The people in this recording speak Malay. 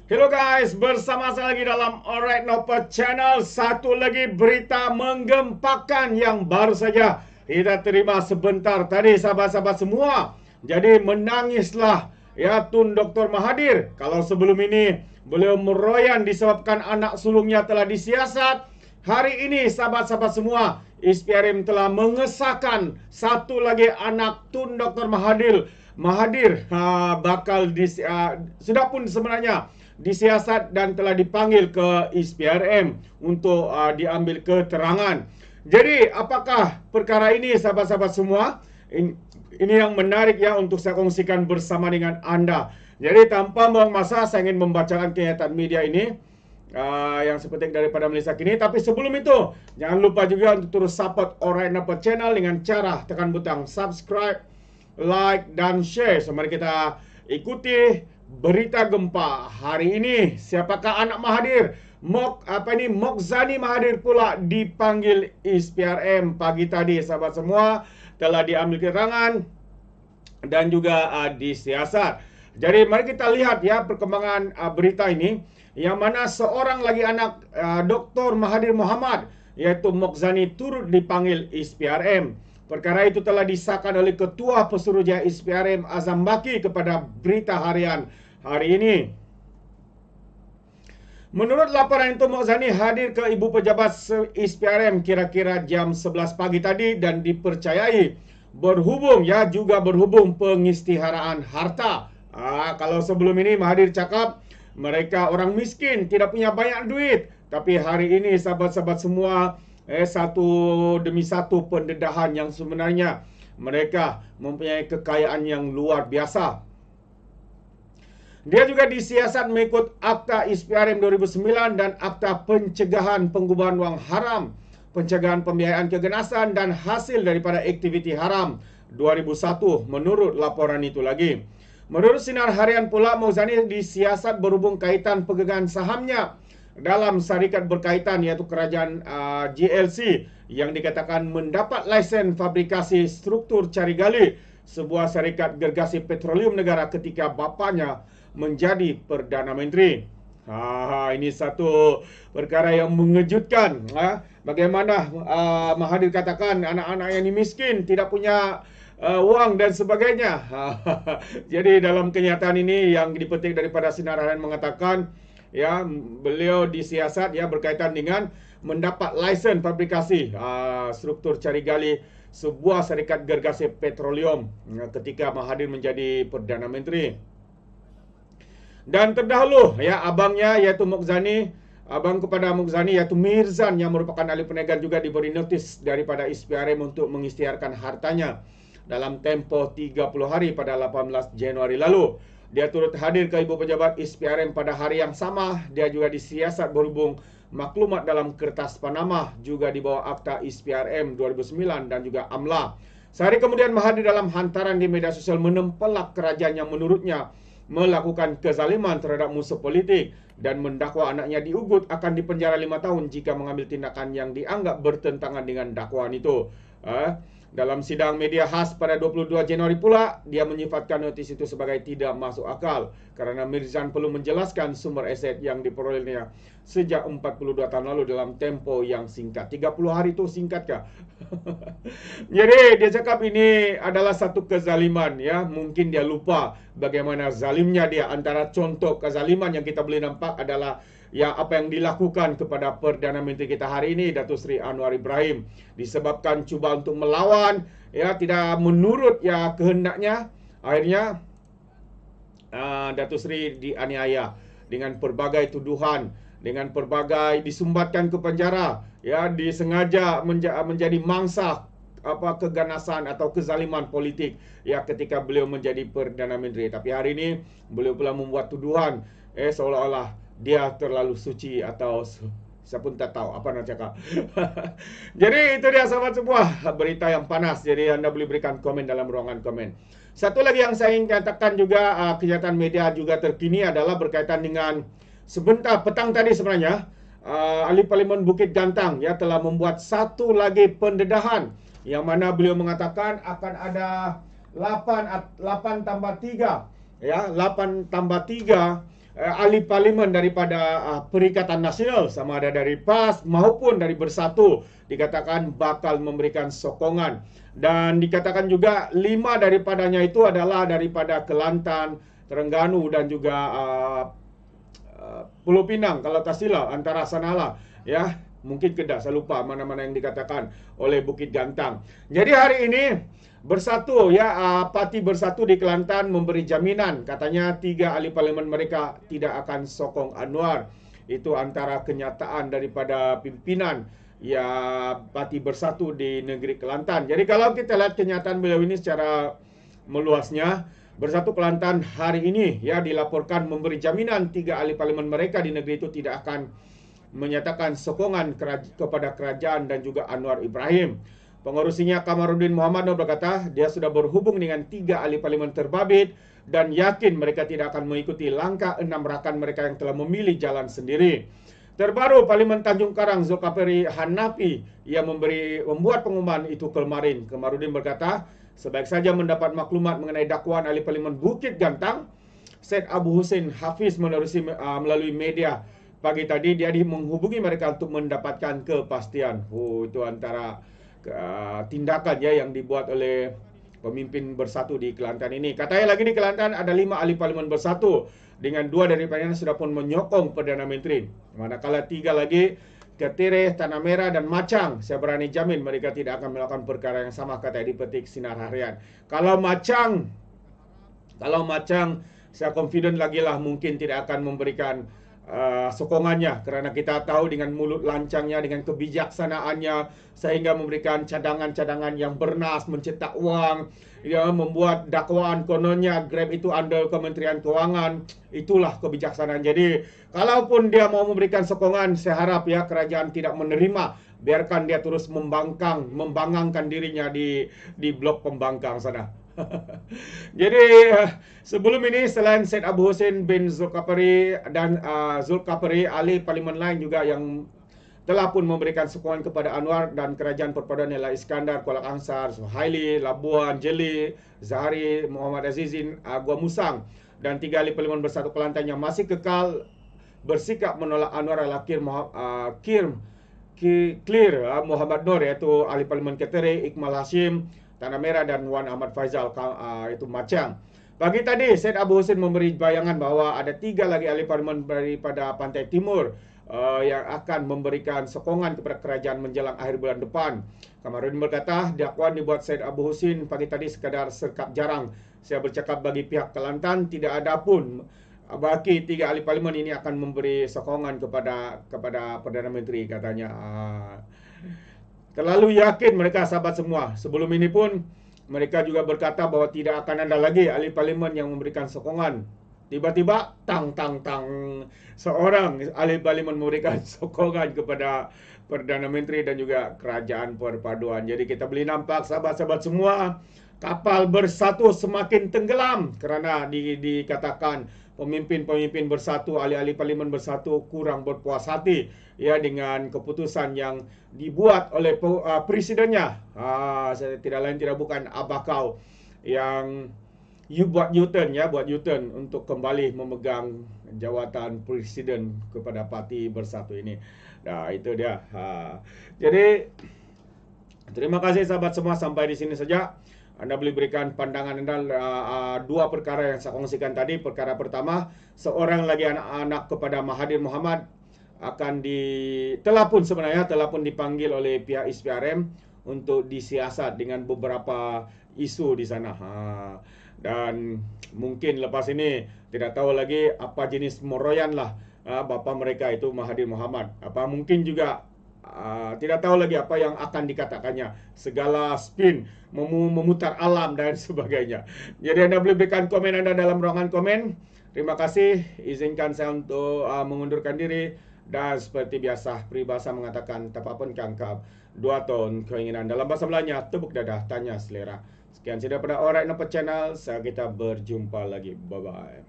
Hello guys, bersama saya lagi dalam Alright Noper Channel. Satu lagi berita menggempakan yang baru saja kita terima sebentar tadi, sahabat-sahabat semua. Jadi menangislah ya Tun Dr. Mahathir. Kalau sebelum ini beliau meroyan disebabkan anak sulungnya telah disiasat, hari ini sahabat-sahabat semua, SPRM telah mengesahkan satu lagi anak Tun Dr. Mahathir bakal sudah pun sebenarnya disiasat dan telah dipanggil ke SPRM untuk diambil keterangan. Jadi apakah perkara ini, sahabat-sahabat semua? Ini yang menarik ya untuk saya kongsikan bersama dengan anda. Jadi tanpa membuang masa, saya ingin membacakan kenyataan media ini yang seperti daripada Malaysia kini. Tapi sebelum itu, jangan lupa juga untuk terus support Alright Noper Channel dengan cara tekan butang subscribe, like dan share. So mari kita ikuti berita gempa hari ini. Siapakah anak Mahathir? Mokzani Mahathir pula dipanggil SPRM pagi tadi, sahabat semua, telah diambil keterangan dan juga disiasat. Jadi mari kita lihat ya perkembangan berita ini, yang mana seorang lagi anak Dr. Mahathir Mohamad, yaitu Mokzani, turut dipanggil SPRM. Perkara itu telah disahkan oleh Ketua Pesuruhjaya SPRM Azam Baki kepada Berita Harian hari ini. Menurut laporan itu, Mokzani hadir ke Ibu Pejabat SPRM kira-kira jam 11 pagi tadi dan dipercayai berhubung pengisytiharaan harta. Kalau sebelum ini Mahathir cakap mereka orang miskin, tidak punya banyak duit. Tapi hari ini sahabat-sahabat semua, satu demi satu pendedahan yang sebenarnya mereka mempunyai kekayaan yang luar biasa. Dia juga disiasat mengikut Akta SPRM 2009 dan Akta Pencegahan Penggubahan Wang Haram, Pencegahan Pembiayaan Keganasan dan Hasil daripada Aktiviti Haram 2001 menurut laporan itu lagi. Menurut Sinar Harian pula, Mokzani disiasat berhubung kaitan pegangan sahamnya dalam syarikat berkaitan, iaitu kerajaan GLC yang dikatakan mendapat lesen fabrikasi struktur cari gali, sebuah syarikat gergasi petroleum negara ketika bapanya menjadi Perdana Menteri. Ini satu perkara yang mengejutkan. Bagaimana Mahathir katakan anak-anak yang miskin, tidak punya wang dan sebagainya. Jadi dalam kenyataan ini yang dipetik daripada Sinar Harian mengatakan, ya, beliau disiasat ya berkaitan dengan mendapat lesen fabrikasi struktur cari gali sebuah syarikat gergasi petroleum ketika Mahathir menjadi Perdana Menteri. Dan terdahulu ya abangnya yaitu Mokzani, abang kepada Mokzani yaitu Mirzan yang merupakan ahli perniagaan juga diberi notis daripada SPRM untuk mengisytiharkan hartanya dalam tempoh 30 hari pada 18 Januari lalu. Dia turut hadir ke Ibu Pejabat SPRM pada hari yang sama. Dia juga disiasat berhubung maklumat dalam kertas Panama juga di bawah Akta SPRM 2009 dan juga AMLA. Sehari kemudian Mahathir dalam hantaran di media sosial menempelak kerajaan yang menurutnya melakukan kezaliman terhadap musuh politik dan mendakwa anaknya diugut akan dipenjara 5 tahun jika mengambil tindakan yang dianggap bertentangan dengan dakwaan itu. Dalam sidang media khas pada 22 Januari pula, dia menyifatkan notis itu sebagai tidak masuk akal kerana Mirzan perlu menjelaskan sumber aset yang diperolehnya sejak 42 tahun lalu dalam tempo yang singkat. 30 hari itu singkatkah? Jadi dia cakap ini adalah satu kezaliman ya. Mungkin dia lupa bagaimana zalimnya dia. Antara contoh kezaliman yang kita boleh nampak adalah ya apa yang dilakukan kepada Perdana Menteri kita hari ini, Datuk Seri Anwar Ibrahim, disebabkan cuba untuk melawan ya, tidak menurut ya kehendaknya, akhirnya Datuk Seri dianiaya dengan pelbagai tuduhan, dengan pelbagai disumbatkan ke penjara ya, disengaja menjadi mangsa keganasan atau kezaliman politik ya ketika beliau menjadi Perdana Menteri. Tapi hari ini beliau pula membuat tuduhan seolah-olah dia terlalu suci atau saya pun tak tahu apa nak cakap. Jadi itu dia sahabat semua, berita yang panas. Jadi anda boleh berikan komen dalam ruangan komen. Satu lagi yang saya ingin katakan juga, kenyataan media juga terkini adalah berkaitan dengan sebentar petang tadi sebenarnya, Ahli Parlimen Bukit Gantang ya telah membuat satu lagi pendedahan yang mana beliau mengatakan akan ada 8 tambah 3 ya 8 tambah 3 ahli parlimen daripada Perikatan Nasional, sama ada dari PAS maupun dari Bersatu, dikatakan bakal memberikan sokongan. Dan dikatakan juga 5 daripadanya itu adalah daripada Kelantan, Terengganu dan juga Pulau Pinang kalau tak silap, antara sanalah ya. Mungkin Kedah, saya lupa mana-mana yang dikatakan oleh Bukit Gantang. Jadi hari ini Bersatu ya, parti Bersatu di Kelantan memberi jaminan, katanya 3 ahli parlimen mereka tidak akan sokong Anwar. Itu antara kenyataan daripada pimpinan ya parti Bersatu di negeri Kelantan. Jadi kalau kita lihat kenyataan beliau ini secara meluasnya, Bersatu Kelantan hari ini ya dilaporkan memberi jaminan 3 ahli parlimen mereka di negeri itu tidak akan menyatakan sokongan kepada kerajaan dan juga Anwar Ibrahim. Pengurusinya Kamarudin Muhammad Nur berkata dia sudah berhubung dengan 3 ahli parlimen terbabit dan yakin mereka tidak akan mengikuti langkah 6 rakan mereka yang telah memilih jalan sendiri. Terbaru, Parlimen Tanjung Karang Zulkifli Hanafi yang membuat pengumuman itu kemarin. Kamarudin berkata, sebaik saja mendapat maklumat mengenai dakwaan ahli parlimen Bukit Gantang, Syed Abu Hussein Hafiz melalui media. Pagi tadi dia menghubungi mereka untuk mendapatkan kepastian. Itu antara tindakan ya yang dibuat oleh pemimpin Bersatu di Kelantan ini. Katanya lagi di Kelantan ada 5 ahli parlimen Bersatu dengan 2 daripadanya sudah pun menyokong Perdana Menteri. Manakala 3 lagi Ketireh, Tanah Merah dan Machang, saya berani jamin mereka tidak akan melakukan perkara yang sama, kata dipetik Sinar Harian. Kalau Machang saya confident lagi lah mungkin tidak akan memberikan sokongannya, kerana kita tahu dengan mulut lancangnya, dengan kebijaksanaannya sehingga memberikan cadangan-cadangan yang bernas, mencetak wang, ya, membuat dakwaan kononnya Grab itu under Kementerian Keuangan. Itulah kebijaksanaan. Jadi kalaupun dia mau memberikan sokongan, saya harap ya kerajaan tidak menerima, biarkan dia terus membangangkan dirinya di blok pembangkang sana. Jadi sebelum ini selain Syed Abu Hussein bin Zulkifli dan Zulkifli, ahli parlimen lain juga yang telah pun memberikan sokongan kepada Anwar dan kerajaan perpaduan ialah Iskandar, Kuala Kangsar, Suhaili, Labuan, Jeli, Zahari, Muhammad Azizin, Gua Musang, dan 3 ahli parlimen Bersatu Kelantan yang masih kekal bersikap menolak Anwar adalah Clear Muhammad Nur, iaitu ahli parlimen Ketireh, Iqmal Hashim, Tanah Merah, dan Wan Ahmad Faizal itu Machang. Pagi tadi Syed Abu Hussein memberi bayangan bahawa ada 3 lagi ahli parlimen daripada Pantai Timur yang akan memberikan sokongan kepada kerajaan menjelang akhir bulan depan. Kamarudin berkata dakwaan dibuat Syed Abu Hussein pagi tadi sekadar serkap jarang. Saya bercakap bagi pihak Kelantan tidak ada pun bagi 3 ahli parlimen ini akan memberi sokongan kepada Perdana Menteri, katanya. Terlalu yakin mereka, sahabat semua. Sebelum ini pun mereka juga berkata bahawa tidak akan ada lagi ahli parlimen yang memberikan sokongan. Tiba-tiba tang seorang ahli parlimen memberikan sokongan kepada Perdana Menteri dan juga kerajaan perpaduan. Jadi kita boleh nampak, sahabat-sahabat semua, kapal Bersatu semakin tenggelam kerana dikatakan pemimpin-pemimpin Bersatu, ahli-ahli parlimen Bersatu kurang berpuas hati ya dengan keputusan yang dibuat oleh presidennya. Tidak lain tidak bukan Abakau yang buat U-turn untuk kembali memegang jawatan presiden kepada parti Bersatu ini. Nah, itu dia. Jadi terima kasih sahabat semua, sampai di sini saja. Anda boleh berikan pandangan Anda 2 perkara yang saya kongsikan tadi. Perkara pertama, seorang lagi anak kepada Mahathir Mohamad telah pun dipanggil oleh pihak SPRM untuk disiasat dengan beberapa isu di sana. Dan mungkin lepas ini tidak tahu lagi apa jenis meroyan lah bapa mereka itu Mahathir Mohamad. Apa mungkin juga tidak tahu lagi apa yang akan dikatakannya. Segala spin, memutar alam dan sebagainya. Jadi Anda boleh berikan komen Anda dalam ruangan komen. Terima kasih. Izinkan saya untuk mengundurkan diri. Dan seperti biasa, peribahasa mengatakan tapapun kangkap 2 ton keinginan. Dalam bahasa Melayunya, tepuk dadah, tanya selera. Sekian sahaja pada Alright Nampak Channel. Kita berjumpa lagi. Bye-bye.